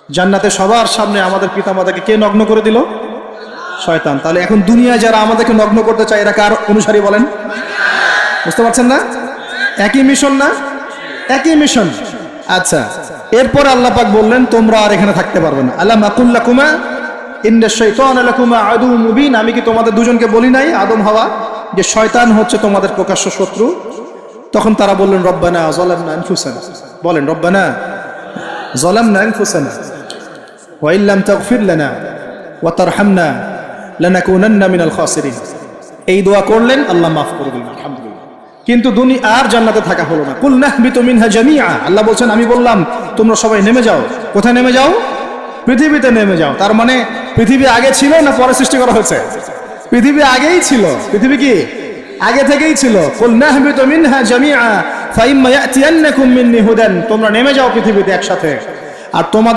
জান্নাতে সবার সামনে আমাদের পিতামাতাকে কে নগ্ন করে দিল? শয়তান। তাহলে এখন দুনিয়ায় যারা আমাদেরকে নগ্ন করতে চায় এরা কার অনুসারী বলেন? বুঝতে পারছেন না? একই মিশন না? একই মিশন। আচ্ছা, এরপর আল্লাহ পাক বললেন তোমরা আর এখানে থাকতে পারবে না। আলাম আকুল লাকুমা ইন্নাশ শাইতানা লাকুমা আদুউম মুবিন, আমি কি তোমাদের দুজনকে বলি নাই, আদম হাওয়া, যে শয়তান হচ্ছে তোমাদের প্রকাশ্য শত্রু? তখন তারা বললেন রব্বানা যালামনা আনফুসানা, বলেন রব্বানা যালামনা আনফুসানা ওয়া ইল্লাম তাগফির লানা ওয়া তারহামনা লানাকুনান্না মিনাল খাসিরিন। এই দোয়া করলেন, আল্লাহ মাফ করে দিলেন, আলহামদুলিল্লাহ। কিন্তু দুনিয়া আর জান্নাতে থাকা হলো না। কুল নাহবিতু মিনহা জামিআ, আল্লাহ বলছেন আমি বললাম তোমরা সবাই নেমে যাও। কোথায় নেমে যাও? পৃথিবীতে নেমে যাও। তার মানে পৃথিবী আগে ছিল না পরে সৃষ্টি করা হয়েছে? পৃথিবী আগেই ছিল। পৃথিবী কি আগে থেকেই ছিল। কুল নাহবিতু মিনহা জামিআ ফাইম্মা ইয়াতিয়ান্নাকুম মিন্নি হুদান, তোমরা নেমে যাও পৃথিবীতে একসাথে। আর তোমাদের